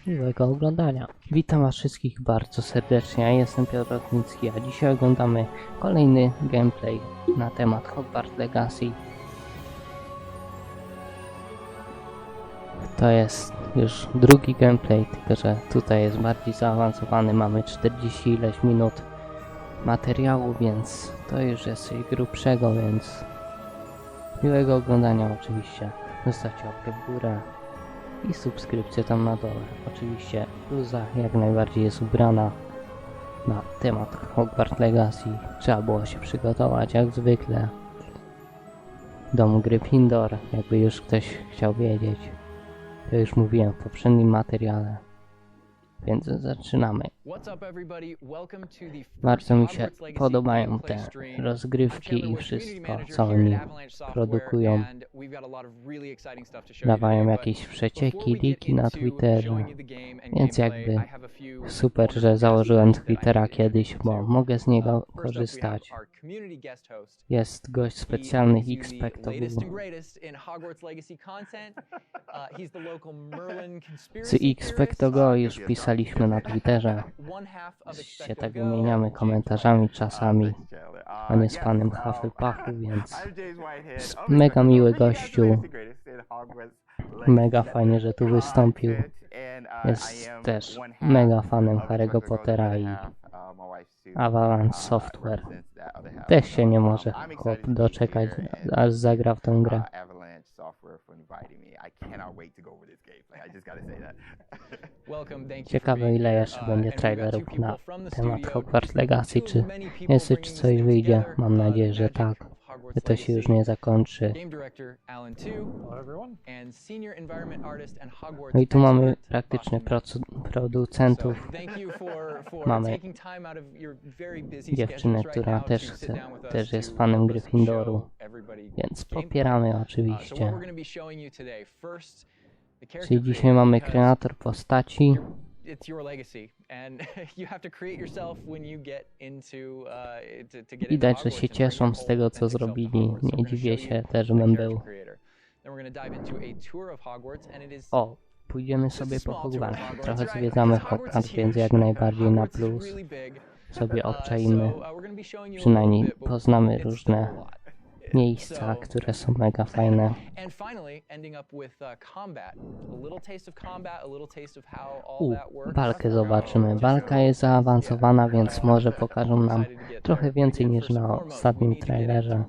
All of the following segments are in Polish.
Miłego oglądania. Witam was wszystkich bardzo serdecznie, ja jestem Piotr, a dzisiaj oglądamy kolejny gameplay na temat Hogwarts Legacy. To jest już drugi gameplay, tylko że tutaj jest bardziej zaawansowany, mamy 40 ileś minut materiału, więc to już jest coś grubszego, więc miłego oglądania oczywiście. Zostawcie łapkę w górę i subskrypcję tam na dole. Oczywiście bluza jak najbardziej jest ubrana na temat Hogwarts Legacy. Trzeba było się przygotować jak zwykle. Dom Gryffindor, jakby już ktoś chciał wiedzieć. To już mówiłem w poprzednim materiale. Więc zaczynamy. Bardzo mi się podobają te rozgrywki i wszystko, co oni produkują. Dawają jakieś przecieki, liki na Twitterze. Więc jakby super, że założyłem Twittera kiedyś, bo mogę z niego korzystać. Jest gość specjalny z Xpectogo już pisaliśmy na Twitterze. Się tak wymieniamy komentarzami czasami. On jest fanem Hufflepufu, więc mega miły gościu. Mega fajnie, że tu wystąpił. Jest też mega fanem Harry'ego Pottera i Avalanche Software. Też się nie może chłop doczekać, aż zagra w tę grę. Ciekawe, ile jeszcze będzie trailerów na temat Hogwarts Legacy, czy jeszcze czy coś wyjdzie. Mam nadzieję, że tak, że to się już nie zakończy. No i tu mamy praktycznie producentów. Mamy dziewczynę, która też jest fanem Gryffindoru, więc popieramy oczywiście. Czyli dzisiaj mamy kreator postaci. Widać, że się cieszą z tego, co zrobili. Nie dziwię się, też bym był. O, pójdziemy sobie po Hogwarts. Trochę zwiedzamy Hogwarts, więc jak najbardziej na plus. Sobie obczajmy. Przynajmniej poznamy różne miejsca, które są mega fajne. Walkę zobaczymy. Walka jest zaawansowana, więc może pokażą nam trochę więcej niż na ostatnim trailerze.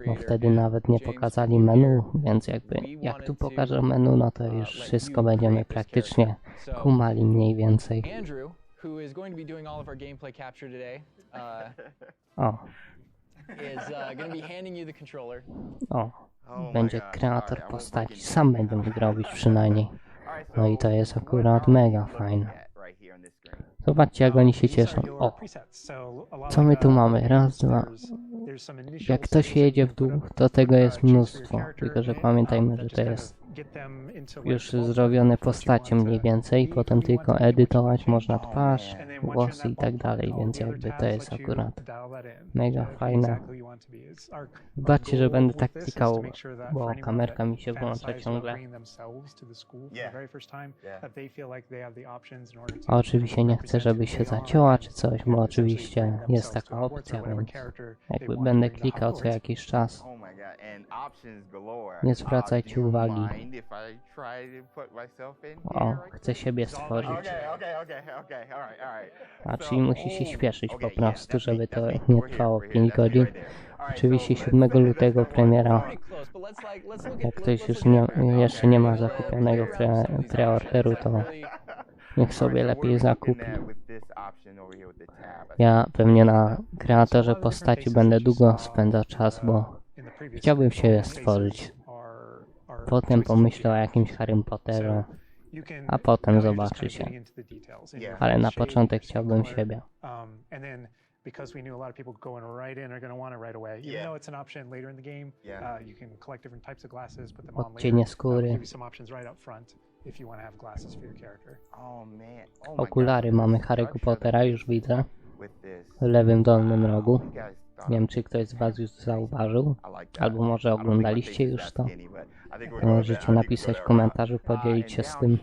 Bo wtedy nawet nie pokazali menu, więc jak tu pokażą menu, no to już wszystko będziemy praktycznie kumali mniej więcej. O, będzie kreator postaci, sam będę mógł robić przynajmniej. No i to jest akurat mega fajne. Zobaczcie, jak oni się cieszą. O, co my tu mamy? Raz, dwa. Jak ktoś jedzie w dół, to tego jest mnóstwo. Tylko że pamiętajmy, że to jest już zrobione postacie mniej więcej. Potem tylko edytować można twarz, włosy i tak dalej. Więc jakby to jest akurat mega fajne. Zobaczcie, że będę tak klikał, bo kamerka mi się włącza ciągle. A oczywiście nie chcę, żeby się zacięła czy coś, bo oczywiście jest taka opcja, więc jakby będę klikał co jakiś czas. Nie zwracajcie uwagi. O, chcę siebie stworzyć. A czyli musi się śpieszyć po prostu, żeby to nie trwało 5 godzin. Oczywiście 7 lutego premiera. Jak ktoś już jeszcze nie ma zakupionego preorderu, to niech sobie lepiej zakupi. Ja pewnie na kreatorze postaci będę długo spędzał czas, bo chciałbym się stworzyć. Potem pomyślę o jakimś Harrym Potterze, a potem zobaczy się. Ale na początek chciałbym siebie. Because we knew a lot of people going right in are going to want it right away. Even though it's an option later in the game, you can collect different types of glasses, put them on later. Odcienie skóry. Give you some options right up front if you want to have glasses for your character. Okulary mamy Harry'ego Pottera, już widzę. W lewym dolnym rogu. Nie wiem, czy ktoś z was już zauważył, albo może oglądaliście już to. To możecie napisać w komentarzu, podzielić się z tym.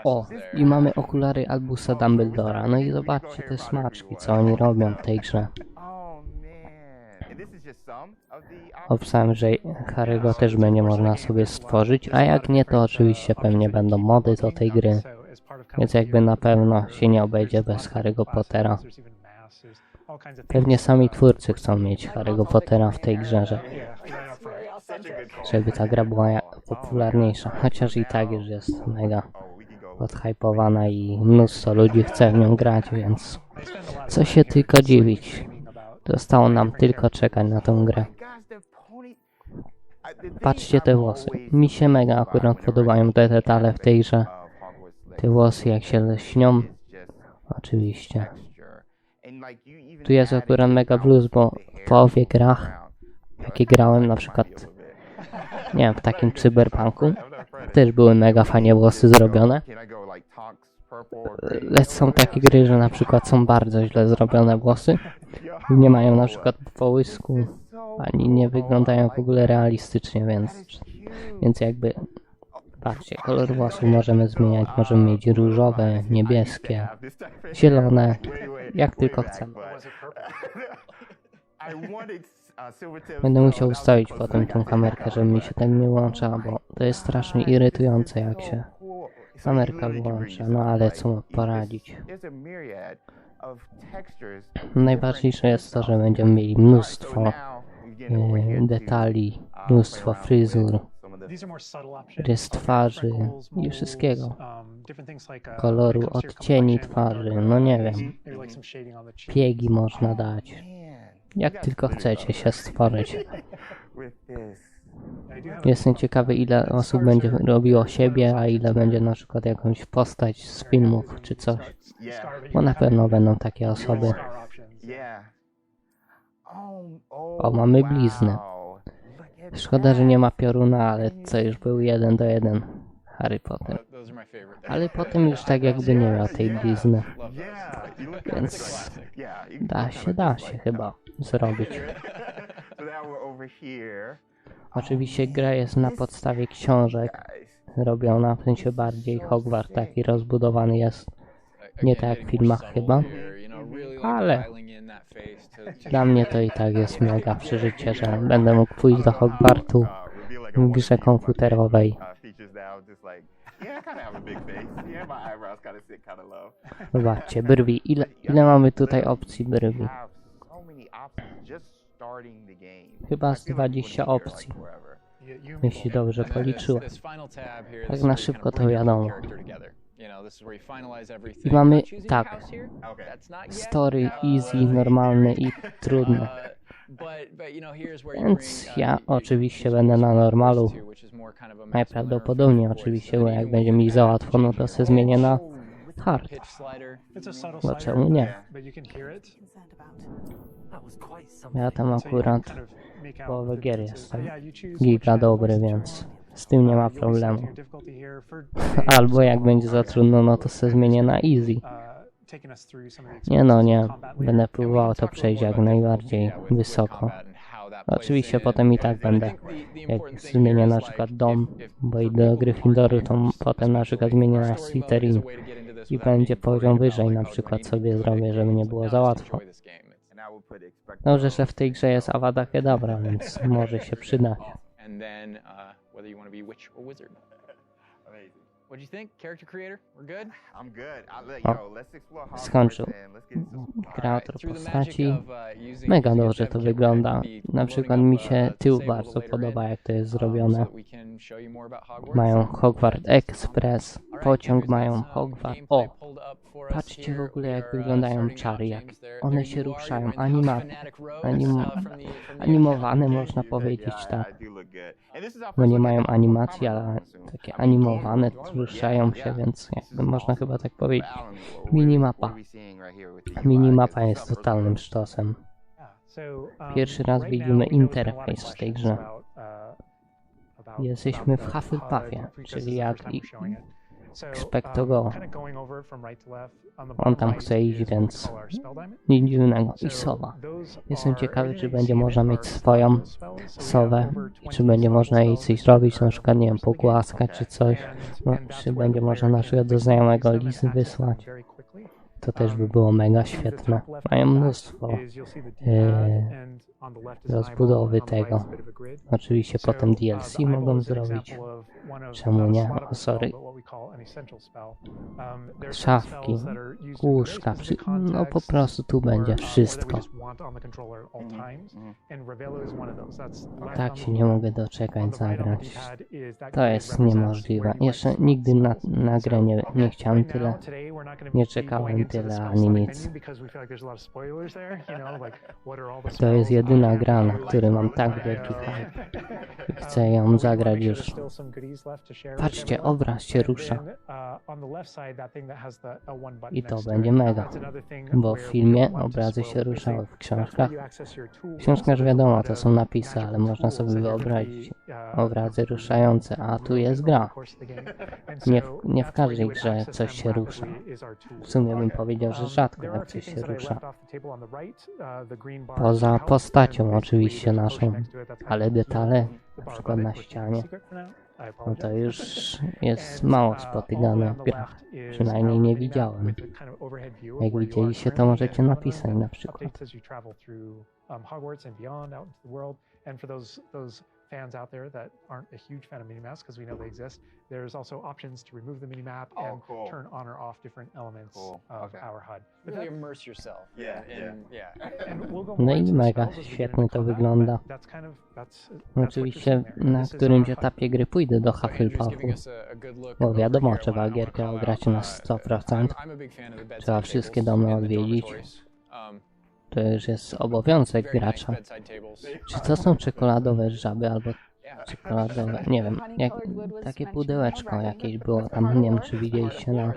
O, i mamy okulary Albusa Dumbledora. No i zobaczcie te smaczki, co oni robią w tej grze. Opisałem, że Harry'ego też będzie można sobie stworzyć, a jak nie, to oczywiście pewnie będą mody do tej gry. Więc jakby na pewno się nie obejdzie bez Harry'ego Pottera. Pewnie sami twórcy chcą mieć Harry'ego Pottera w tej grze, żeby ta gra była popularniejsza. Chociaż i tak już jest mega podhypowana i mnóstwo ludzi chce w nią grać, więc co się tylko dziwić. Zostało nam tylko czekać na tę grę. Patrzcie te włosy. Mi się mega akurat podobają te detale w tej grze. Te włosy jak się lśnią. Oczywiście. Tu jest akurat mega blues, bo w połowie grach, jakie grałem, na przykład, nie wiem, w takim cyberpunku, też były mega fajnie włosy zrobione. Lecz są takie gry, że na przykład są bardzo źle zrobione włosy. Nie mają na przykład połysku, ani nie wyglądają w ogóle realistycznie, więc jakby, patrzcie, kolor włosów możemy zmieniać, możemy mieć różowe, niebieskie, zielone, jak tylko chcemy. Będę musiał ustawić potem tą kamerkę, żeby mi się tak nie łączyła, bo to jest strasznie irytujące, jak się kamerka wyłącza, no ale co mu poradzić. Najważniejsze jest to, że będziemy mieli mnóstwo detali, mnóstwo fryzur, rys twarzy i wszystkiego. Koloru, odcieni twarzy, no nie wiem. Piegi można dać. Jak tylko chcecie się stworzyć. Jestem ciekawy, ile osób będzie robiło siebie, a ile będzie na przykład jakąś postać z filmów czy coś. Bo na pewno będą takie osoby. O, mamy bliznę. Szkoda, że nie ma pioruna, ale co już był 1:1 Harry Potter. Ale potem już tak jakby nie miał tej blizny. Więc da się chyba zrobić. Oczywiście gra jest na podstawie książek robiona, w sensie bardziej Hogwarts taki rozbudowany jest. Nie tak jak w filmach chyba. Ale dla mnie to i tak jest mega przeżycie, że będę mógł pójść do Hogwartu w grze komputerowej. Zobaczcie, brwi. Ile mamy tutaj opcji brwi? Chyba z 20 opcji. Jeśli dobrze policzyłem. Tak na szybko to wiadomo. I mamy tak. Story, easy, normalny i trudny. Więc ja oczywiście będę na normalu. Najprawdopodobniej oczywiście, bo jak będzie mi za łatwo, no to się zmienię na hard. Bo czemu nie? Ja tam akurat połowę gier jestem giga dobry, więc z tym nie ma problemu. Albo jak będzie za trudno, no to się zmienię na easy. Nie. Będę próbował to przejść jak najbardziej wysoko. Oczywiście potem i tak będę, jak zmienię na przykład dom, bo idę do Gryffindoru, to potem na przykład zmienię na Slytherin i będzie poziom wyżej na przykład sobie zrobię, żeby nie było za łatwo. Dobrze, że w tej grze jest Avada Kedavra, więc może się przydać. O, skończył. Kreator postaci. Mega dobrze to wygląda. Na przykład mi się tył bardzo podoba, jak to jest zrobione. Mają Hogwarts Express. Pociąg mają Hogwarts. O! Patrzcie w ogóle, jak wyglądają czary, jak one się ruszają. Animowane można powiedzieć, tak. Bo nie mają animacji, ale takie animowane ruszają się, więc jakby można chyba tak powiedzieć. Minimapa. Minimapa jest totalnym sztosem. Pierwszy raz widzimy interfejs w tej grze. Jesteśmy w Hufflepuffie, czyli jak Expecto go. On tam chce iść, więc nic dziwnego. I sowa. Jestem ciekawy, czy będzie można mieć swoją sowę i czy będzie można jej coś zrobić, na przykład, nie wiem, pogłaskać czy coś. No, czy będzie można naszego znajomego list wysłać. To też by było mega świetne. Mają mnóstwo rozbudowy tego. Oczywiście potem DLC mogą zrobić. Czemu nie? O, sorry. Szafki, łóżka, no po prostu tu będzie wszystko. Tak się nie mogę doczekać zagrać. To jest niemożliwe. Jeszcze nigdy na grę nie chciałem tyle, nie czekałem tyle ani nic. To jest jedyna gra, na której mam tak wielki hype. Chcę ją zagrać już. Patrzcie, obraz się rusza. I to będzie mega. Bo w filmie obrazy się ruszały, w książkach. W książkach wiadomo, to są napisy, ale można sobie wyobrazić obrazy ruszające, a tu jest gra. Nie w każdej grze coś się rusza. W sumie bym powiedział, że rzadko jak coś się rusza. Poza postacią oczywiście naszą, ale detale, na przykład na ścianie, no to już jest mało spotykane w grach. Przynajmniej nie widziałem. Jak widzieliście, to możecie napisać na przykład. Hogwarts and beyond out into the world, and for those fans out there that aren't a huge fan of minimaps, because we know they exist, there's also options to remove the minimap and turn on or off different elements of our HUD. Really immerse yourself. No i mega świetnie to wygląda. Oczywiście na którymś etapie gry pójdę do Hufflepuffu, bo wiadomo, trzeba gierkę ograć na 100%. Trzeba wszystkie domy odwiedzić. To już jest obowiązek gracza. Czy to są czekoladowe żaby albo czekoladowe, nie wiem, takie pudełeczko jakieś było tam, nie wiem czy widzieliście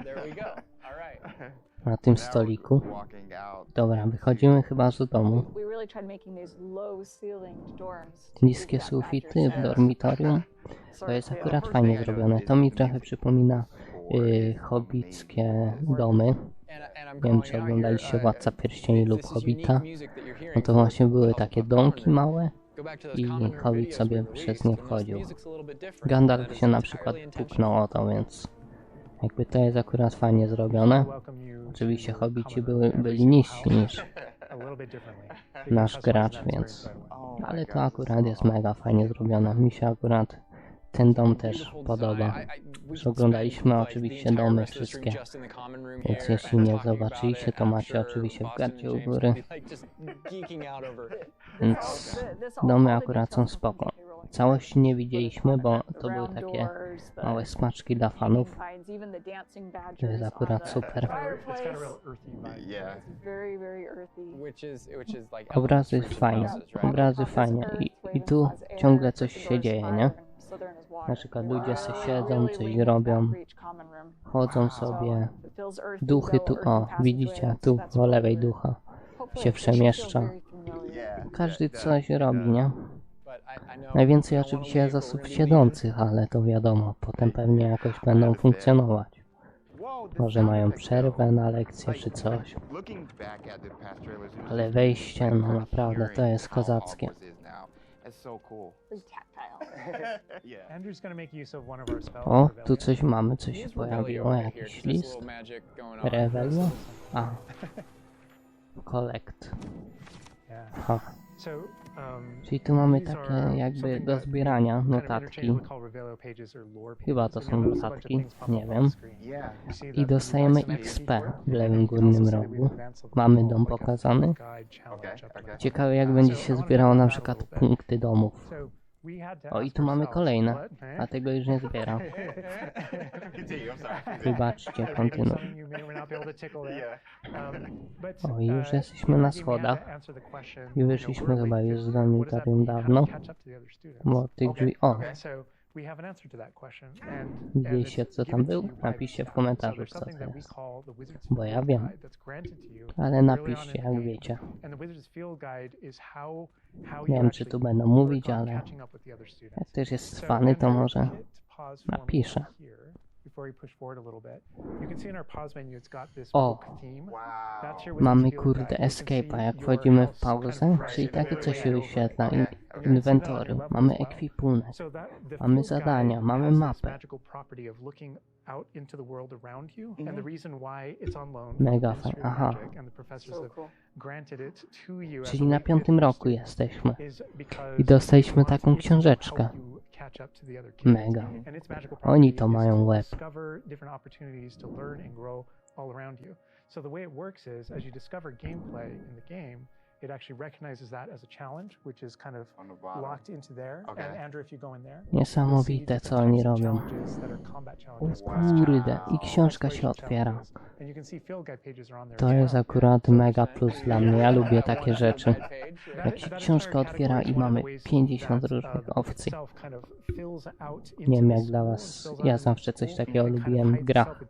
na tym stoliku. Dobra, wychodzimy chyba z domu. Niskie sufity w dormitorium. To jest akurat fajnie zrobione. To mi trochę przypomina hobbickie domy. Nie wiem, czy oglądaliście Władca Pierścieni lub Hobbita. No to właśnie były takie domki małe i Hobbit sobie przez nie wchodził. Gandalf się na przykład puknął o to, więc jakby to jest akurat fajnie zrobione. Oczywiście Hobbici byli niżsi niż nasz gracz, więc... Ale to akurat jest mega fajnie zrobione. Mi się akurat ten dom też podoba. Już oglądaliśmy oczywiście domy wszystkie, więc jeśli nie zobaczyliście, to macie oczywiście w karcie u góry. Więc domy akurat są spoko. Całości nie widzieliśmy, bo to były takie małe smaczki dla fanów. To jest akurat super. Obrazy fajne, obrazy fajne. I tu ciągle coś się dzieje, nie? Na przykład ludzie sobie siedzą, coś robią, chodzą sobie, duchy tu, o, widzicie, tu po lewej ducha się przemieszcza. Każdy coś robi, nie? Najwięcej oczywiście jest osób siedzących, ale to wiadomo, potem pewnie jakoś będą funkcjonować. Może mają przerwę na lekcję czy coś. Ale wejście, no naprawdę, to jest kozackie. O, tu coś mamy, coś się pojawiło, jakiś list. Revelio? A. Collect. Ha. Czyli tu mamy takie jakby do zbierania notatki. Chyba to są notatki, nie wiem. I dostajemy XP w lewym górnym rogu. Mamy dom pokazany. Ciekawe jak będzie się zbierało na przykład punkty domów. O, i tu mamy kolejne, a tego już nie zbieram. Wybaczcie, kontynuuj. O, i już jesteśmy na schodach. I wyszliśmy chyba już z dormitorium dawno. Bo tych drzwi... O! Widzieliście co tam był? Napiszcie w komentarzu co to jest. Bo ja wiem. Ale napiszcie jak wiecie. Nie wiem czy tu będą mówić, ale jak ktoś jest cwany to może napisze. before we push forward a little bit. You can see in our pause menu it's got this O, book theme. That's your mamy field kurde guide. You can escape'a, see jak your wchodzimy w house pauzę, kind of czyli takie coś się wyświetla. You're gonna see that on Inwentory, your level mamy as well. ekwipunek, So the mamy field zadania, guide mamy has this mapę. magical property of looking out into the world around you, and the reason why it's on loan Mega from the Ministry of aha. Magic and the professors have granted it to you as a Czyli na way 5. gift roku to jesteśmy. is because I dostaliśmy it wants taką it to książeczkę. help you catch up to the other kids. Mega. And its magical Oni property to is mają to łeb. discover different opportunities to learn and grow all around you. So the way it works is, as you discover gameplay in the game, it actually recognizes that as a challenge, which is kind of locked into there. And Andrew, if you go in there, Niesamowite, co oni robią. Kurde, i książka się otwiera. To jest akurat mega plus dla mnie. Ja lubię takie rzeczy. Jak się książka otwiera i mamy 50 różnych opcji. Nie wiem jak dla was. Ja zawsze coś takiego lubiłem w grach.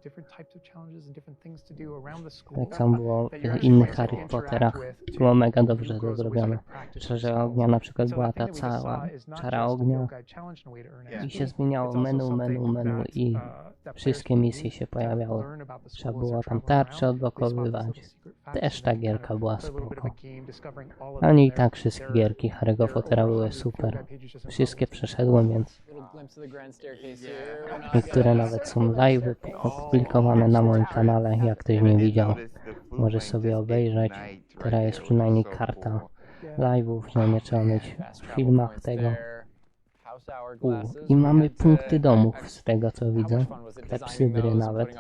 Tak samo było w innych Harry Potterach. Było mega dobrze to zrobione. Czarze ognia na przykład była ta cała czara ognia i się zmieniało menu i wszystkie misje się pojawiały. Trzeba było tam tarcze odblokowywać. Też ta gierka była spoko. A nie i tak wszystkie gierki Harry'ego Pottera były super. Wszystkie przeszedłem, więc niektóre nawet są live'y opublikowane na moim kanale. Jak ktoś nie widział, może sobie obejrzeć. Teraz jest przynajmniej karta live'ów, że nie trzeba mieć w filmach tego. I mamy punkty domów z tego co widzę. Klepsydry nawet.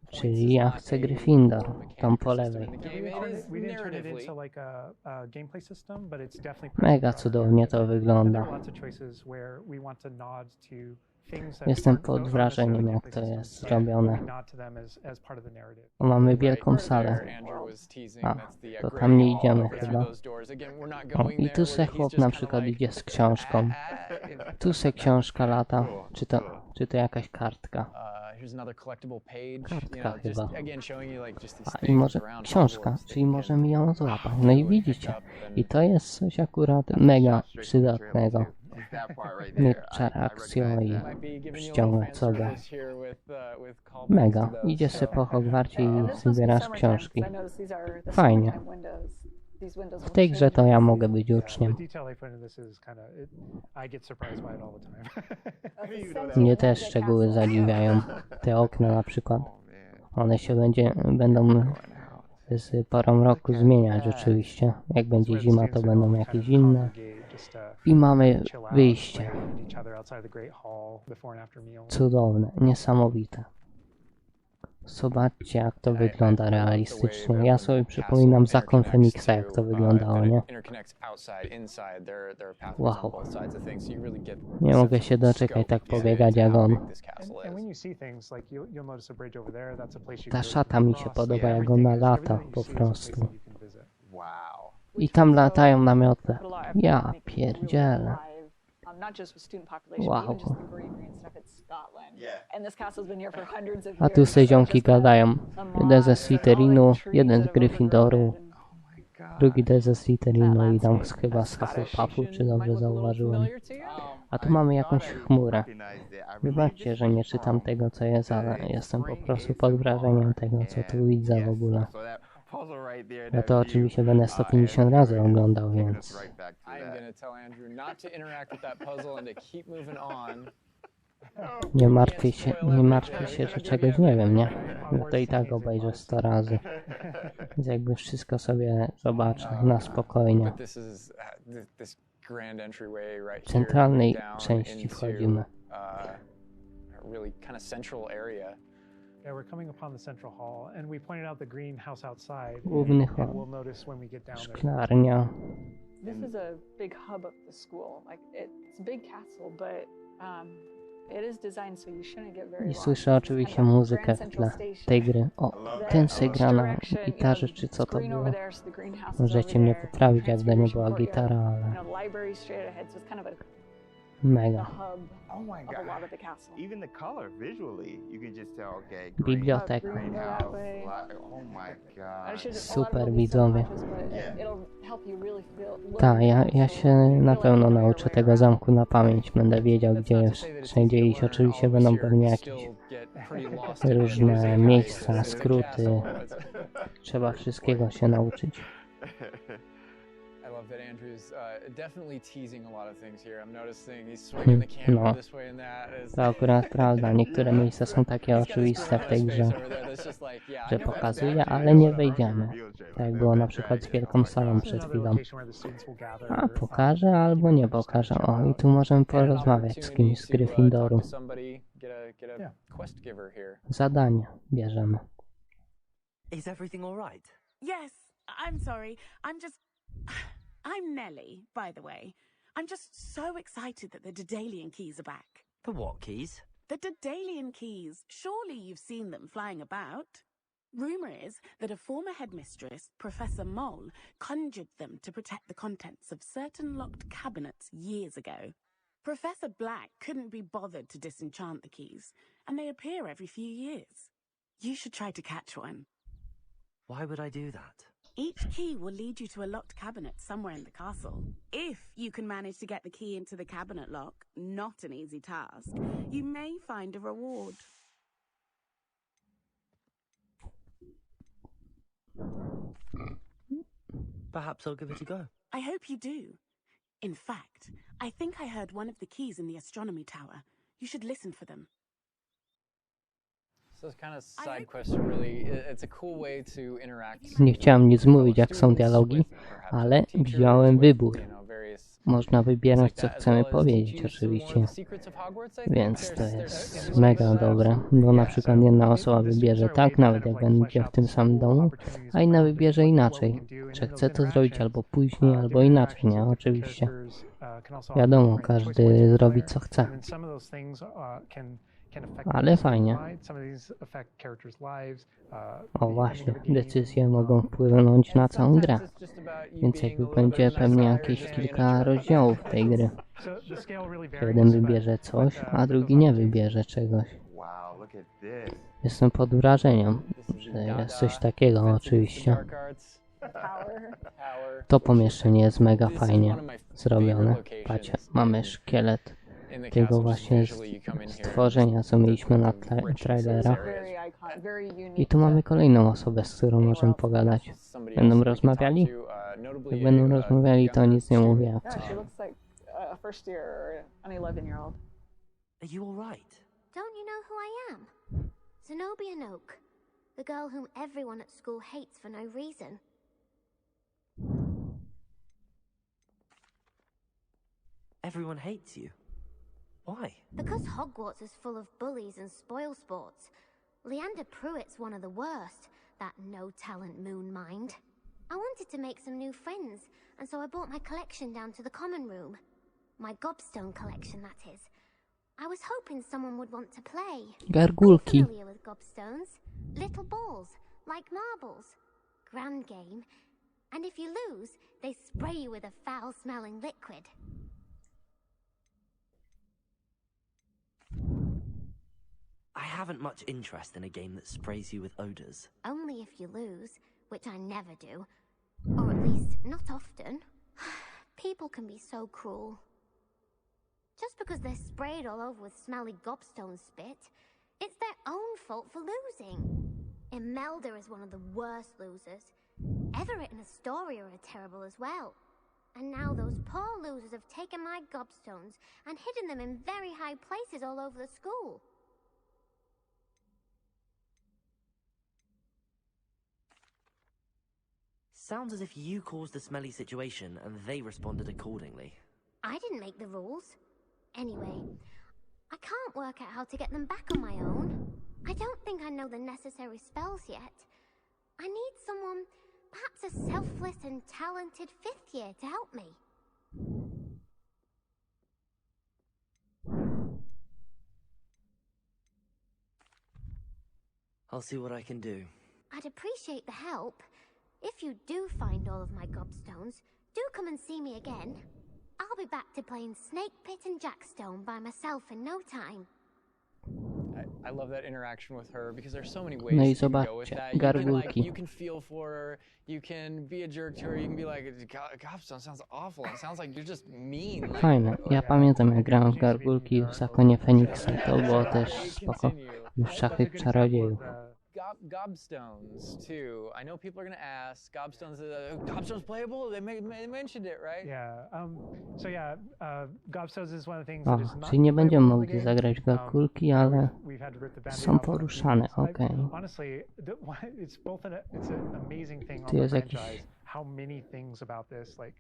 Czyli ja chcę Gryffindor, tą po lewej. Mega cudownie to wygląda. Jestem pod wrażeniem jak to jest zrobione. Mamy wielką salę. A, to tam nie idziemy chyba. O, i tu se chłop na przykład idzie z książką. Tu se książka lata. Czy to jakaś kartka? Kartka chyba. A i może książka, czyli możemy ją złapać. No i widzicie. I to jest coś akurat mega przydatnego. Reakcja i ściągać sobie. Mega. Idziesz sobie po Hogwarcie i zbierasz książki. Fajnie. W tej grze to ja mogę być uczniem. Mnie też szczegóły zadziwiają. Te okna na przykład. One się będą z porą roku zmieniać oczywiście. Jak będzie zima, to będą jakieś inne. I mamy wyjście. Cudowne, niesamowite. Zobaczcie jak to wygląda realistycznie. Ja sobie przypominam Zakon Feniksa jak to wyglądało, nie? Wow. Nie mogę się doczekać tak pobiegać jak on. Ta szata mi się podoba jak ona lata po prostu. I tam latają namioty. Ja pierdzielę. Wow. A tu se ziomki gadają. Jeden ze Slytherinu, jeden z Gryffindoru, drugi też ze Slytherinu i tam chyba z Hufflepufu, czy dobrze zauważyłem. A tu mamy jakąś chmurę. Wybaczcie, że nie czytam tego co jest, ale jestem po prostu pod wrażeniem tego co tu widzę w ogóle. Ja to oczywiście będę 150 razy oglądał, więc... Nie martwię się, że czegoś nie wiem, nie? No to i tak obejrzę 100 razy. Więc jakby wszystko sobie zobaczę na spokojnie. W centralnej części wchodzimy. Główny hall. Szklarnia. I słyszę oczywiście muzykę w tle tej gry. O, ten se gra na gitarze, czy co to było? Możecie mnie poprawić, jak to nie była gitara, ale... Mega. hub Oh my of a god. lot of the castle. Even the color visually, you can just tell, okay, Biblioteka. Green go that way. Oh my I god. should, a lot of Super it'll be widzowie. subconscious, but it'll help you really feel. Tak, ja się na pewno nauczę tego zamku na pamięć. Będę wiedział, gdzie wszędzie iść. Oczywiście będą pewnie jakieś różne miejsca, skróty. Trzeba wszystkiego się nauczyć. I love that Andrew's definitely teasing a lot of things here. I'm noticing he's swinging the camera No, this way and that. to akurat prawda. Niektóre miejsca są takie oczywiste w tej grze, że pokazuje, ale nie wejdziemy. Tak jak było na przykład z wielką salą przed chwilą. A pokaże albo nie pokaże. O, i tu możemy porozmawiać z kimś z Gryffindoru. Zadanie bierzemy. Is everything all right? Yes, I'm sorry. I'm Nellie, by the way. I'm just so excited that the Daedalian keys are back. The what keys? The Daedalian keys. Surely you've seen them flying about. Rumour is that a former headmistress, Professor Mole, conjured them to protect the contents of certain locked cabinets years ago. Professor Black couldn't be bothered to disenchant the keys, and they appear every few years. You should try to catch one. Why would I do that? Each key will lead you to a locked cabinet somewhere in the castle. If you can manage to get the key into the cabinet lock, not an easy task, you may find a reward. Perhaps I'll give it a go. I hope you do. In fact, I think I heard one of the keys in the astronomy tower. You should listen for them. So it's kind of side quests are really, it's a cool way to interact. Nie chciałem nic mówić, jak są dialogi, ale wziąłem wybór. Można wybierać, co chcemy powiedzieć, oczywiście. Więc to jest mega dobre, bo na przykład jedna osoba wybierze tak, nawet jak będzie w tym samym domu, a inna wybierze inaczej. Że chce to zrobić albo później, albo inaczej, nie? Oczywiście. Wiadomo, każdy zrobi, co chce. Ale fajnie. O właśnie, decyzje mogą wpłynąć na całą grę. Więc jakby będzie pewnie jakieś kilka rozdziałów tej gry. Jeden wybierze coś, a drugi nie wybierze czegoś. Jestem pod wrażeniem, że jest coś takiego oczywiście. To pomieszczenie jest mega fajnie zrobione. Patrzcie, mamy szkielet tego właśnie stworzenia, co mieliśmy na trailerach. I tu mamy kolejną osobę, z którą możemy pogadać. Będą rozmawiali? Jak będą rozmawiali, to nic nie mówię jak coś. Are you all right? Don't you know who I am? Zenobia Noak, the girl whom everyone at school hates for no reason. Everyone hates you. Why? Because Hogwarts is full of bullies and spoilsports. Leander Pruitt's one of the worst, that no-talent moon mind. I wanted to make some new friends, and so I brought my collection down to the common room. My gobstone collection, that is. I was hoping someone would want to play. Gargulki. I'm familiar with gobstones. Little balls, like marbles. Grand game. And if you lose, they spray you with a foul-smelling liquid. I haven't much interest in a game that sprays you with odors. Only if you lose, which I never do. Or at least, not often. People can be so cruel. Just because they're sprayed all over with smelly gobstone spit, it's their own fault for losing. Imelda is one of the worst losers. Everett and Astoria are terrible as well. And now those poor losers have taken my gobstones and hidden them in very high places all over the school. Sounds as if you caused the smelly situation and they responded accordingly. I didn't make the rules. Anyway, I can't work out how to get them back on my own. I don't think I know the necessary spells yet. I need someone, perhaps a selfless and talented fifth year to help me. I'll see what I can do. I'd appreciate the help. If you do find all of my gobstones, do come and see me again. I'll be back to playing Snake Pit and Jackstone by myself in no time. I love that interaction with her because there's so many ways No i you can go with zobaczcie, that. You can, like, gargulki. you can feel for her, you can be a jerk to her, you can be like, Gobstone sounds awful, it sounds like you're just mean. Like, Fajne. Ja pamiętam, jak grałem w gargulki w Zakonie Feniksa. To było też spoko. W Szachy Czarodziejów. Gobstones too. I know people are gonna ask. Gobstone's playable. They mentioned it, right? Yeah. So yeah, Gobstones is one of the things that O, is not czyli nie będziemy playable in the mogli game. zagrać w gargulki, ale We've had to rip the Band-Aid są off of poruszane, the okej. Honestly, it's both it's an amazing thing on Tu the jest jakiś... franchise. How many things about this like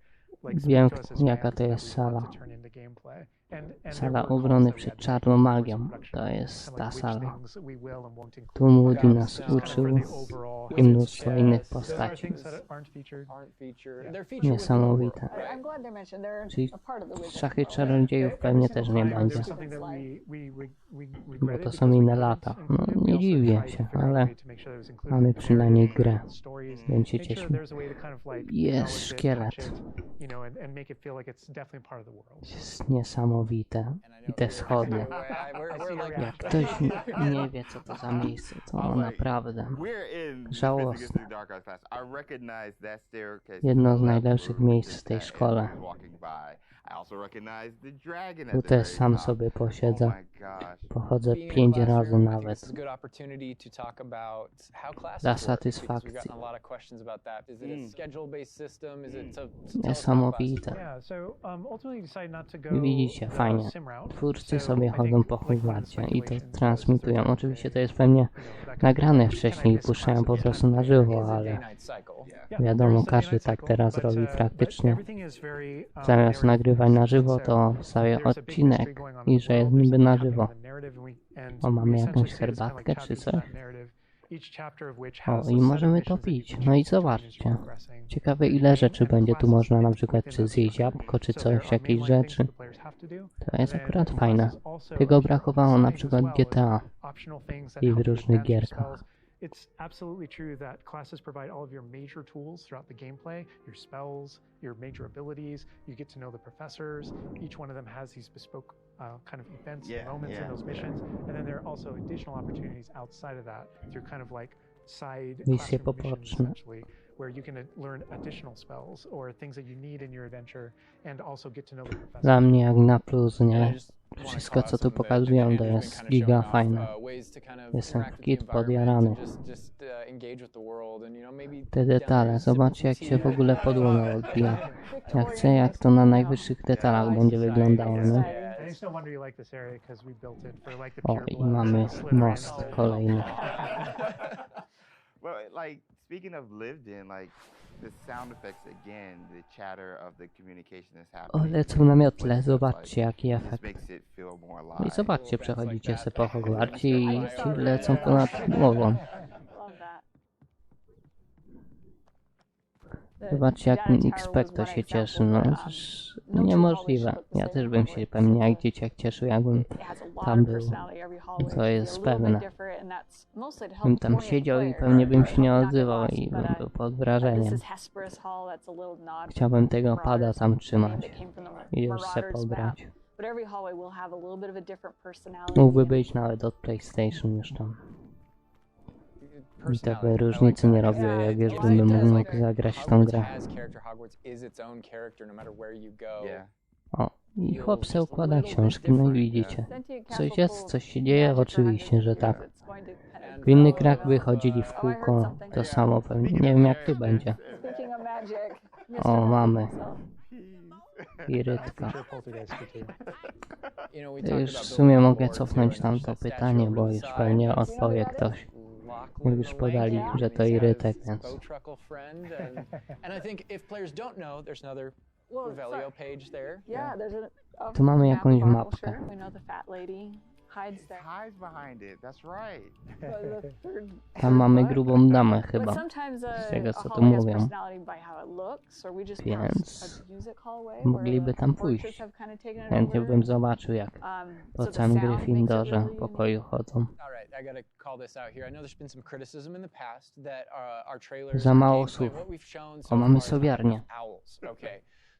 Wiem, speak to us as jaka fans to that jest we want sala. to turn into gameplay. And Sala there were obrony calls that we przed had to czarną make magią. post-production, To jest kind ta of like which sala. things we will and won't include. Tu Moody nas Gobstones, uczył for the overall i mnóstwo history. innych Those are postaci. things that aren't featured. They're Yeah. featured Niesamowite. I'm glad they're mentioned. They're Czyli a part of the wizard. Szachy Czarodziejów pewnie też nie będzie. Bo to są inne lata. No, nie dziwię się, ale mamy przynajmniej grę. Więc się cieszmy. Jest szkielet. Jest niesamowite. I te schody. Jak ktoś nie wie, co to za miejsce, to naprawdę żałosne. Jedno z najlepszych miejsc w tej szkole. Tu też sam sobie posiedzę. Pochodzę 5 razy nawet. Dla satysfakcji. Niesamowite. Widzicie, fajnie. Twórcy sobie chodzą po Hogwarcie i to transmitują. Oczywiście to jest pewnie nagrane wcześniej i puszczają po prostu na żywo, ale wiadomo, każdy tak teraz robi praktycznie. Zamiast nagrywać na żywo, to wstawia odcinek i że jest niby na żywo. O, mamy jakąś herbatkę czy coś? O, i możemy to pić. No i zobaczcie. Ciekawe, ile rzeczy będzie tu można na przykład czy zjeść jabłko, czy coś, jakieś rzeczy. To jest akurat fajne. Tego brakowało na przykład GTA i w różnych gierkach. It's absolutely true that classes provide all of your major tools throughout the gameplay, your spells, your major abilities. You get to know the professors. Each one of them has these bespoke kind of events and moments in those missions. And then there are also additional opportunities outside of that through kind of like side Misje classroom missions, poboczne. essentially, where you can learn additional spells or things that you need in your adventure and also get to know the professors. Dla mnie jak na plus, nie? Wszystko, co tu pokazują, to jest giga fajne. Jestem w kit podjarany. Te detale, zobaczcie, jak się w ogóle podłoga odbija. Ja chcę, jak to na najwyższych detalach będzie wyglądało, nie? O, i mamy most kolejny. Well, like speaking of lived in, like the sound effects again, the chatter of the communication is O, happening. lecą na miotle, zobaczcie jaki It just efekt. makes it feel more No i alive. zobaczcie, przechodzicie se po Hogwarcie i ci lecą ponad głową. Love that. Zobaczcie, jak X-Pecto się cieszy, no przecież niemożliwe. Ja też bym się pewnie jak dzieciak cieszył, jakbym tam był. To jest pewne. Bym tam siedział i pewnie bym się nie odzywał i bym był pod wrażeniem. Chciałbym tego pada tam trzymać i już se pobrać. Mógłby być nawet od PlayStation już tam. I tak by różnicy nie robiło, jak już bym mógł zagrać w tą grę. O, i chłop se układa książki, no i widzicie. Coś jest, coś się dzieje? Oczywiście, że tak. W innych grach by chodzili w kółko, to samo pewnie. Nie wiem, jak tu będzie. O, mamy. Irytka. Już w sumie mogę cofnąć tamto pytanie, bo już pewnie odpowie ktoś. Już podali, że to irytek, więc... Tu mamy jakąś mapkę. Tam mamy grubą damę chyba, z tego co tu mówią. Więc mogliby tam pójść. Chętnie bym zobaczył, jak po całym Gryffindorze pokoju chodzą. Za mało słów. O, mamy sowiarnię.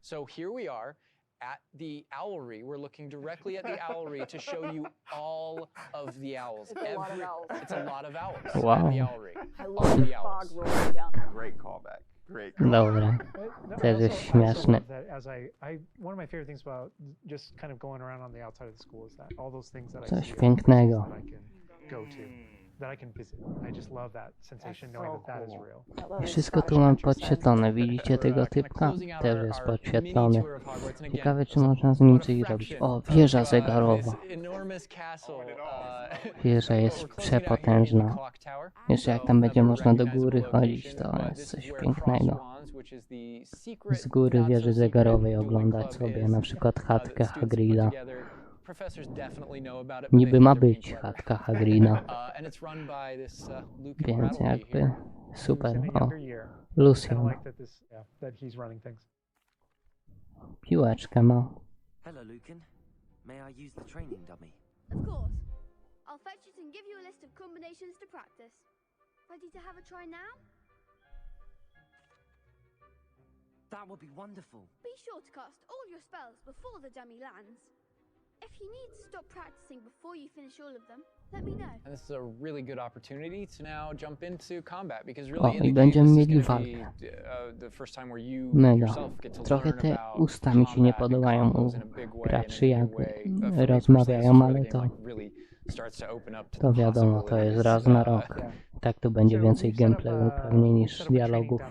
So here we are. at the owlry. We're looking directly at the owlry to show you all of the owls. It's a lot of owls. It's a lot of owls Wow. at the owlry. I All love the the fog owls. rolling down there. Great callback. Great callback. Dobra. Też jest śmieszne. One of my favorite things about just kind of going around on the outside of the school is that all those things that I Coś see are pięknego. places that I can go to, that I can visit. I just love that sensation knowing that that is real. I love I the wszystko tu Scottish mam countryside. podświetlone. Widzicie tego typka? Też jest podświetlony. Ciekawe, czy można z nim coś zrobić. O, wieża zegarowa. Wieża jest przepotężna. Jeszcze jak tam będzie można do góry chodzić, to jest coś pięknego. Z góry wieży zegarowej oglądać sobie na przykład chatkę Hagrida. Niby ma być chatka Hagrida. Więc jakby super. O, Lucian. Piłeczkę ma. Hello, Lucan. May I use the training dummy? Of course. I'll fetch it and give you a list of combinations to practice. Ready to have a try now? That would be wonderful. Be sure to cast all your spells before the dummy lands. If you need to stop practicing before you finish all of them, let me know. And this is a really good opportunity to now jump into combat because O, really in i the game będziemy this is mieli gonna be walkę. the first time where you Mega. yourself get to Trochę learn te about usta mi się nie combat and podobają u combos in a big way, graczy, in a jak new way. For me rozmawiają, personally, ale this is where to, the game, like, really starts to open up to to the wiadomo, to jest raz na rok. Tak tu będzie więcej gameplayu pewnie niż dialogów.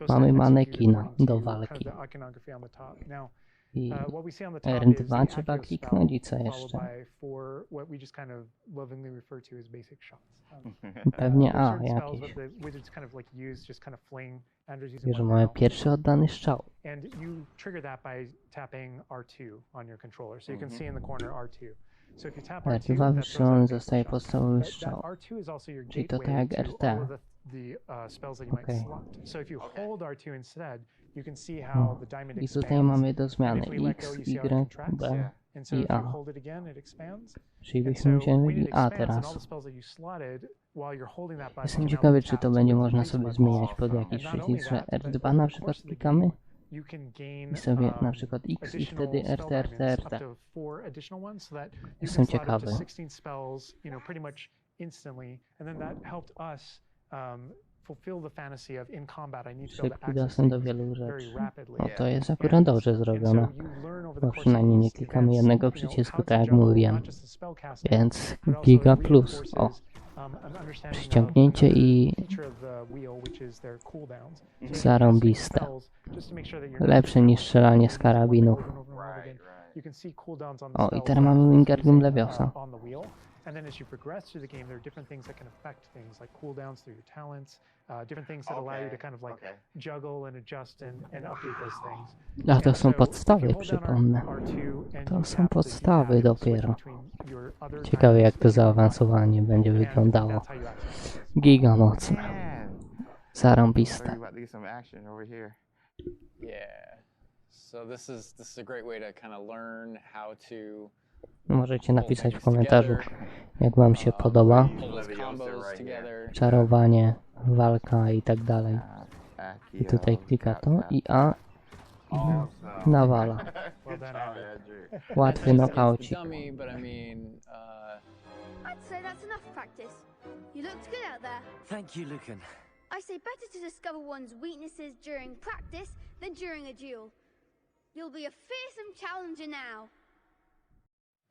Mamy manekina do walki. I R2 trzeba kliknąć i co jeszcze? Pewnie A jakieś. Że mamy pierwszy oddany strzał. And you trigger that by tapping R2 on your controller. So you can see in the corner R2. So if you tap R2, R2 that wystrzelony throws out zostaje basic podstawowy shots. strzał. That R2 is also your Czyli to gateway tak jak to all RT. of the spells that you might Okej. select. So if you hold R2 instead, you can see how the diamond I tutaj expands. mamy do zmiany And if we let go, X, you see how it Y, contracts. B And so i if you A. hold it again, it expands. Czyli And byśmy so when wzięli it A expands and all teraz. the spells that you slotted, while you're holding that button, Jestem can now ciekawy, be czy to tapped będzie with można the sobie button. zmieniać pod jakiś And not only przycisk, że that, but R2 over na the przykład course of the klikamy game, you can gain i sobie na przykład X i additional wtedy spell RT, diamonds, RT. up to 4 additional ones, so that you Jestem can slot up to ciekawy. 16 spells, pretty much instantly. And then that helped us fulfill the fantasy of in combat I need to be able to Szybki access dostęp do things wielu very rzeczy. rapidly. O, to jest akurat dobrze And so zrobione. you learn over the Bo course of przynajmniej nie these klikamy events, jednego przycisku, how to tak jak juggle mówiłem. not just the spell casting, Więc but also giga it plus. O, reinforces, an understanding of przyciągnięcie i feature of the wheel, which is their cooldowns. So you can zarąbiste. cast spells just to make sure that you're not Lepsze niż strzelanie z karabinów. You can see cooldowns on the O, i spells teraz mamy Wingardium using, Leviosa. on the wheel. And then as you progress through the game, there are different things that can affect things like cooldowns through your talents, different things that allow you to kind of like juggle and adjust and update those things. A to And są so podstawy, if you hold down przypomnę. R2 and To you są tap the podstawy D-pad, you dopiero. switch between your other Ciekawe jak to diamonds zaawansowanie będzie and wyglądało. that's how you access things. Giga mocne. Man. Zarąbiste. Sorry, about to get some action over here. Yeah. So this is a great way to kind of learn how to Możecie napisać w komentarzu, jak wam się podoba. pull those combos together. Czarowanie, walka i tak dalej. I tutaj klika to i A i nawala. Well done, Andrew. Łatwy nokaucik. Dummy, but I mean, I'd say that's enough practice. You looked good out there. Thank you, Lucan. I say better to discover one's weaknesses during practice than during a duel. You'll be a fearsome challenger now.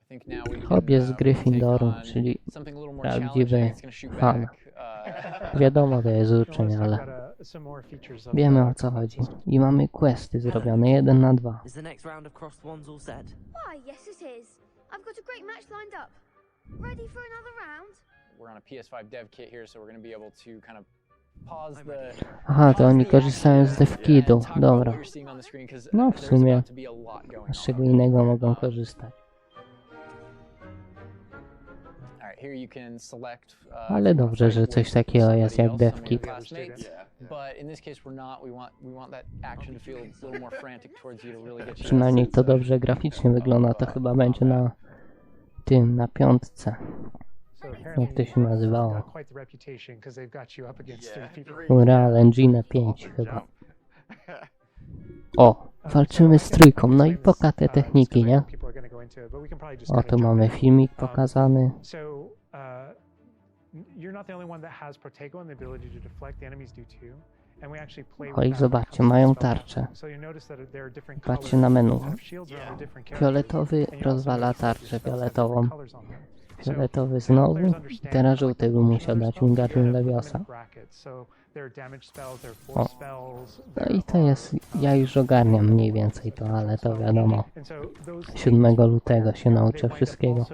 I think now we can, Hobie z take Gryffindoru, on czyli something a little more prawdziwy challenging. It's gonna shoot fan. back. Wiadomo, to jest So uczeń, let's talk ale about, some more features of wiemy the o co combat chodzi. system. I mamy questy zrobione 1 na 2. Is the next round of crossed ones all set? Why, yes it is. I've got a great match lined up. Ready for another round? We're on a PS5 dev kit here, so we're gonna be able to kind of pause the. Aha, to oni korzystają z DevKitu. talk about Dobra. what you're seeing on the screen, 'cause No, w there's sumie. about to be a lot going Z on. czego innego mogą korzystać. Alright, here you can select, Ale dobrze, że coś takiego jest jak DevKit. But in this case we're not. We want that action to feel a little more frantic towards you to really get you. Przynajmniej to dobrze graficznie wygląda. To chyba będzie na tym, na 5. So apparently, Jak to się nazywało? got quite the reputation because they've got you up against three people. Unreal Engine 5 chyba. O, walczymy z trójką, no i poka te techniki, nie? O, tu mamy filmik pokazany. Oj, zobaczcie, mają tarczę. Patrzcie na menu. Fioletowy rozwala tarczę fioletową. Fioletowy znowu. I teraz żółty by musiał dać Wingardium Leviosa. O. No i to jest, ja już ogarniam mniej więcej to, ale to wiadomo. 7 lutego się nauczę wszystkiego.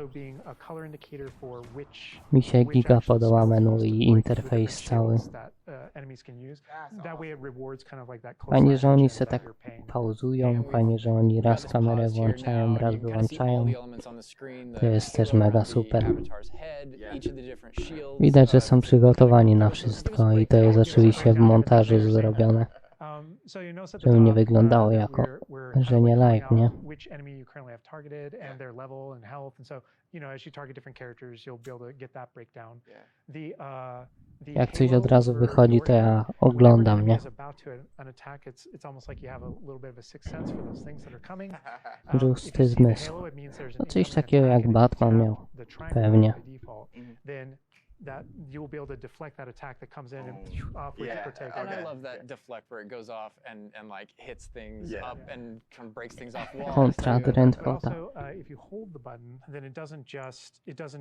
Mi się giga podoba menu i interfejs cały. Fajnie, że oni se tak pauzują, fajnie, że oni raz kamerę włączają, raz wyłączają. To jest też mega super. Widać, że są przygotowani na wszystko i to jest oczywiście w montażu zrobione, żeby nie wyglądało jako, że nie live, nie? Jak coś od razu wychodzi, to ja oglądam, nie? Szósty zmysł. No coś takiego jak Batman miał. Pewnie. That you'll be able to deflect that attack that comes in and off with the protect. And I love that deflect where it goes off and like hits things up and breaks things off walls. Kontra Drentwota. If you hold the button, then it doesn't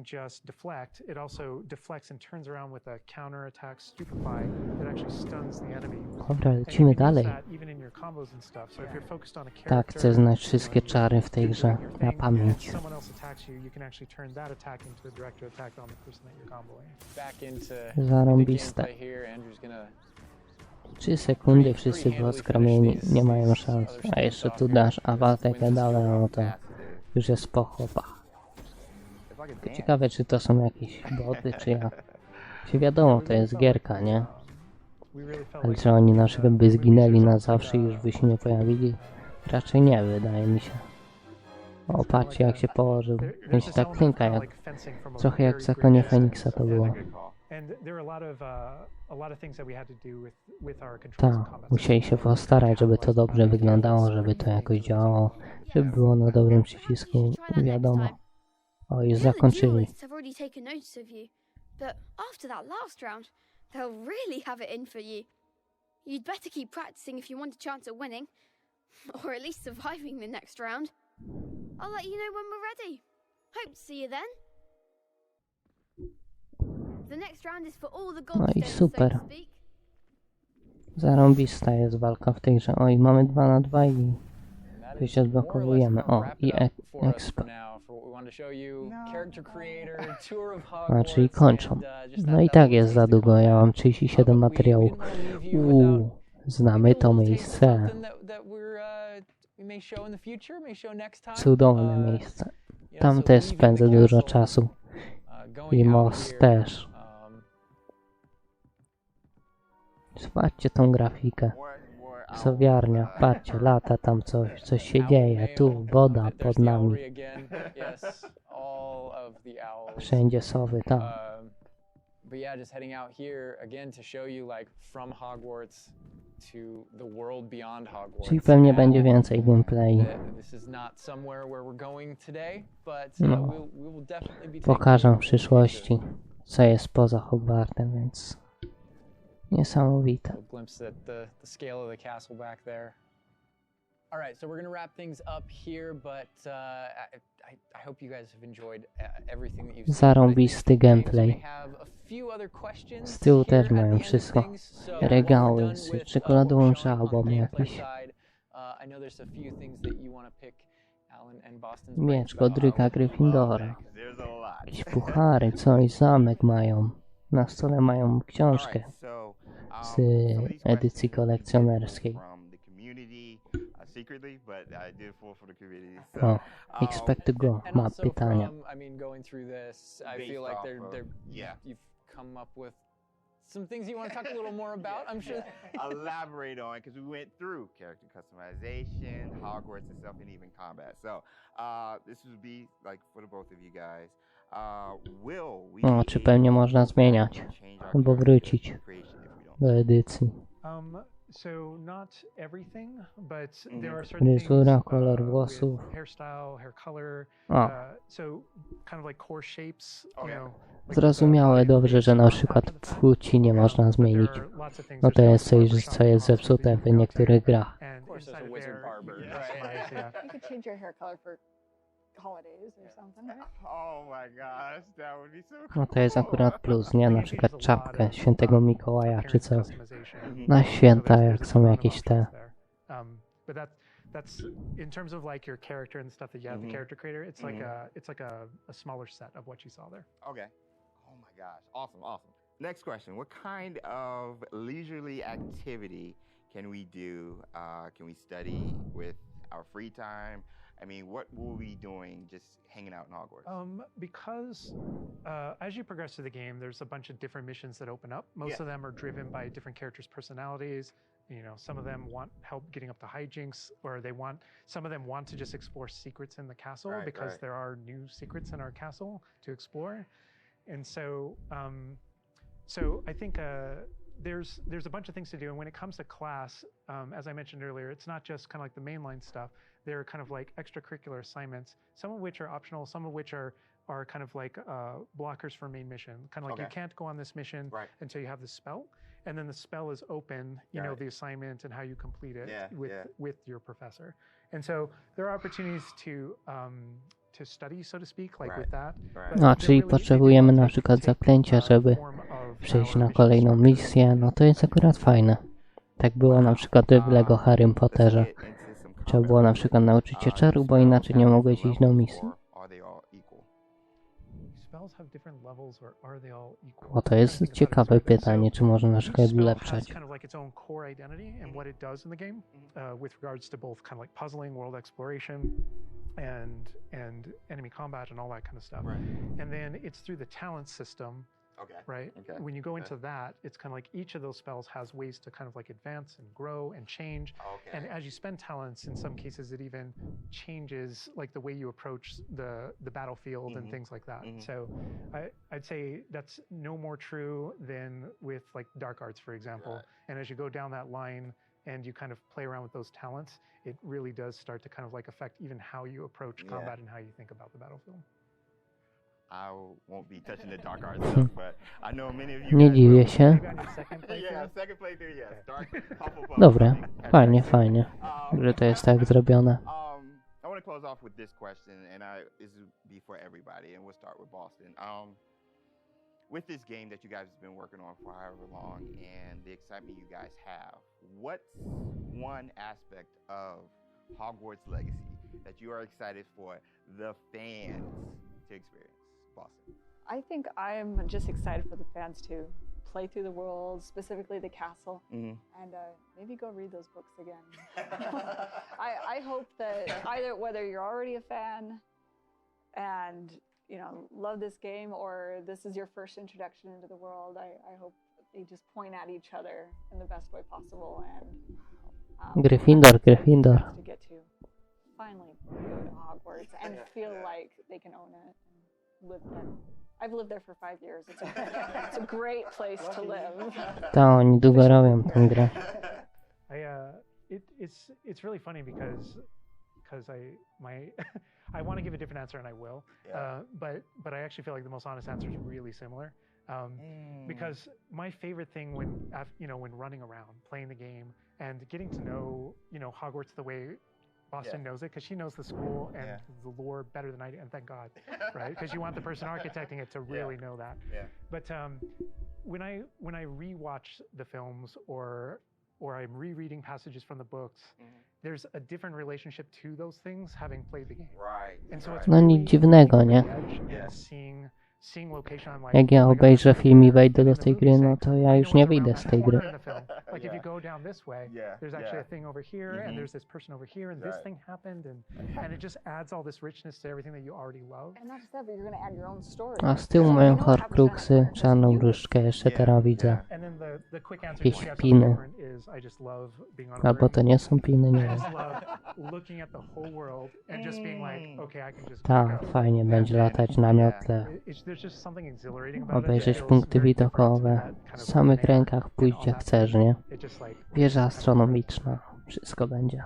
just deflect. It also deflects and turns around with a counter attack stupefy that actually stuns the enemy. Dobra, lecimy dalej. Even in your combos and stuff. So if you're focused on a character, Tak, chcę znać wszystkie czary w tej grze na pamięć. Someone else attacks you, you can actually turn that attack into a direct attack on the person that you're comboing. Zarąbiste. 3 sekundy wszyscy rozkramieni, nie mają szans. A jeszcze tu dasz awatekę dalej, no to już jest po chłopach. Ciekawe, czy to są jakieś boty, czy jak. Czy wiadomo, to jest gierka, nie? Ale czy oni na przykład by zginęli na zawsze i już by się nie pojawili? Raczej nie, wydaje mi się. O, patrzcie jak się położył. Więc się tak klęka, jak, trochę jak w Zakonie Feniksa to było. Tak, musieli się postarać, żeby to dobrze wyglądało, żeby to jakoś działało, żeby było na dobrym przycisku, wiadomo. O, już zakończyli. You'd better keep practicing if you want a chance at winning, or at least surviving the next round. I'll let you know when we're ready. Hope to see you then. The next round is for all the No i goldstones, super. so to speak. Zarąbista jest walka w tej grze. Oj, mamy 2 na 2 i tu się odblokowujemy. O, i exp. A, czyli kończą. No i tak jest za długo, ja mam 37 materiałów. Znamy to miejsce. Cudowne miejsce. Tam też spędzę dużo czasu. I most też. Zobaczcie tą grafikę. Sowiarnia, patrzcie, lata tam coś się dzieje. Tu woda pod nami. Wszędzie sowy, tam. But yeah, just heading out here again to show you like from Hogwarts to the world beyond Hogwarts. Czyli pewnie będzie więcej gameplay. This is not somewhere where we're going today, but No. we will definitely be Pokażę w przyszłości, co jest poza Hogwartem, więc niesamowite. a glimpse at the scale of the castle back there. All right, so we're gonna wrap things up here, but I hope you guys have enjoyed everything that you've seen. Zarąbisty gameplay. We have a few other questions Z tyłu here też at mają the end of wszystko. things, so Regały what we're z done with czekoladową what we're showing żabą on the jakiś. side, I know there's a few things that you want to pick Alan and Boston's Miecz brains about. Godryka Gryffindora. There's a lot. Jakieś puchary, coś, zamek mają. Na stole mają książkę z edycji kolekcjonerskiej. O, expect to go, And ma also pytania. from, I mean, going through this, I feel like you've come up with some things you want to talk a little more about. I'm sure. Elaborate on, because we went through character customization, Hogwarts itself, and even combat. So this would be like for the both of you guys. O, czy pewnie można zmieniać, albo wrócić do edycji. So not everything, but there are certain Fryzura, things kolor with włosów. hairstyle, hair color, O, so kind of like core shapes, you Okay. know. Like zrozumiałe the dobrze, face że na on przykład top of the face. płci nie można But zmienić. there are lots of things. No There's to no jest coś, barbershop co jest in Boston zepsute that w you go to, niektórych grach. and Of course, there's inside a of wizard there, barber, you can right? customize, yeah. You could change your hair color for holidays or something, right? Oh my gosh, that would be so cool. No to jest akurat plus, nie? Na przykład czapkę świętego Mikołaja czy coś. Customization. Na święta, So jak there's a są ton of jakieś te... options there. But that's in terms of like your character and the stuff that you have, the character creator. It's like a smaller set of what you saw there. Okay. Oh my gosh. Awesome. Awesome. Next question. What kind of leisurely activity can we do? Can we study with our free time? I mean, what will we be doing just hanging out in Hogwarts? Because as you progress through the game, there's a bunch of different missions that open up. Most of them are driven by different characters' personalities. You know, some of them want help getting up to hijinks, or some of them want to just explore secrets in the castle because there are new secrets in our castle to explore. And so, so I think there's a bunch of things to do. And when it comes to class, as I mentioned earlier, it's not just kind of like the mainline stuff. They're kind of like extracurricular assignments, some of which are optional, some of which are kind of like blockers for main mission. Kind of like you can't go on this mission until you have the spell. And then the spell is open, you know, the assignment and how you complete it with your professor. And so there are opportunities to study, so to speak, like with that. No, czyli potrzebujemy na przykład zaklęcia, żeby przejść na kolejną misję. No to jest akurat fajne. Tak było na przykład w Lego Harrym Potterze. Trzeba było na przykład nauczyć się czaru, bo inaczej nie mogłeś iść do misji. O, to jest ciekawe pytanie, czy można na przykład ulepszać. And enemy combat and all that kind of stuff. And then it's through the talent system. Right? When you go into that, it's kind of like each of those spells has ways to kind of like advance and grow and change. And as you spend talents, in some cases, it even changes like the way you approach the battlefield and things like that. So I'd say that's no more true than with like dark arts, for example. And as you go down that line and you kind of play around with those talents, it really does start to kind of like affect even how you approach combat and how you think about the battlefield. I won't be touching the dark arts stuff, but I know many of you Nie dziwię się. Yeah, second playthrough, yes. Dark Hufflepuff. Dobre, fajnie, że to jest tak zrobione. I want to close off with this question, and this will be for everybody, and we'll start with Boston. With this game that you guys have been working on for however long, and the excitement you guys have, what's one aspect of Hogwarts Legacy that you are excited for the fans to experience? Boston. I think I'm just excited for the fans to play through the world, specifically the castle, and maybe go read those books again. I hope that whether you're already a fan and love this game, or this is your first introduction into the world, I hope they just point at each other in the best way possible and Gryffindor. to get to finally go to Hogwarts and feel like they can own it and live there. I've lived there for 5 years. It's a great place to live. Ta, oni długo robią tę grę. It's really funny because I want to give a different answer and I will, but I actually feel like the most honest answer is really similar, because my favorite thing when running around, playing the game, and getting to know Hogwarts the way Boston knows it, because she knows the school and the lore better than I do, and thank God, right? Because you want the person architecting it to really know that. But when I rewatch the films or I'm rereading passages from the books, there's a different relationship to those things having played the game. And so it's No nic dziwnego, nie? Seeing location, I'm like, Jak ja obejrzę film i wejdę do tej gry, no to ja już nie wyjdę z tej gry. Like if you go down this way, there's actually a thing over here, and there's this person over here, and this thing happened, and it just adds all this richness to everything that you already love. And not just that, but you're going to add your own story. A z tyłu mają horcruxy, czarną różdżkę, jeszcze teraz widzę. Jakieś piny. Albo to nie są piny, nie wiem. Tak, fajnie będzie latać na miotle. there's just something exhilarating about it. obejrzeć It feels punkty very different to widokowe, that kind w of samych open air rękach and pójść all gdzie that chcesz, stuff. nie? It just like Wieża astronomiczna, wszystko będzie.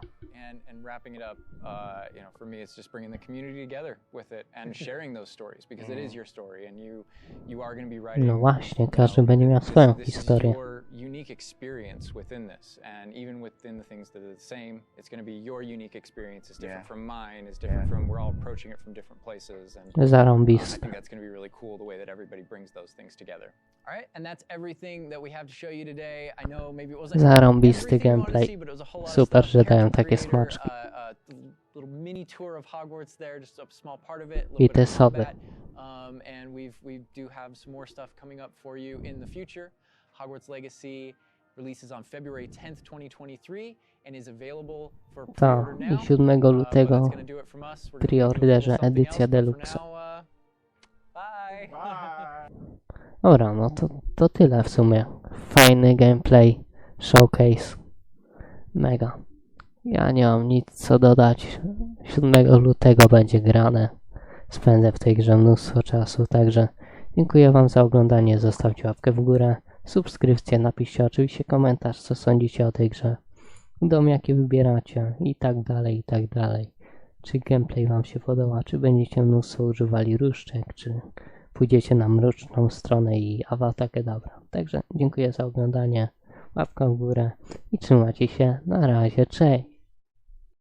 And wrapping it up, you know, for me, it's just bringing the community together with it and sharing those stories because it is your story and you are going to be writing. No właśnie, każdy będzie miał swoją This is historię. your unique experience within this, and even within the things that are the same, it's going to be your unique experience. It's different from mine. It's different from. We're all approaching it from different places, and I Zarąbiste. think that's going to be really cool the way that everybody brings those things together. All right, and that's everything that we have to show you today. I know maybe it wasn't Zarąbisty everything you wanted to gameplay. see, but it was a whole lot of Super, stuff. że dają Character takie creator, smaczki. little mini tour of Hogwarts there, just a small part of it. A I little te bit of soby. combat, and we do have some more stuff coming up for you in the future. Hogwarts Legacy releases on February 10th, 2023 and is available for Tak, pre-order i now. 7 But lutego that's gonna do it from us. We're w gonna do a preorderze little something edycja else, but for deluxe. now, bye. Dobra, no to tyle w sumie. Fajny gameplay, showcase. Mega. Ja nie mam nic co dodać. 7 lutego będzie grane. Spędzę w tej grze mnóstwo czasu, także dziękuję wam za oglądanie. Zostawcie łapkę w górę, subskrypcję, napiszcie oczywiście komentarz, co sądzicie o tej grze. Dom jakie wybieracie i tak dalej, i tak dalej. Czy gameplay wam się podoba, czy będziecie mnóstwo używali różdżek, czy pójdziecie na mroczną stronę i Avada Kedavra. Także dziękuję za oglądanie, łapka w górę i trzymajcie się, na razie, cześć!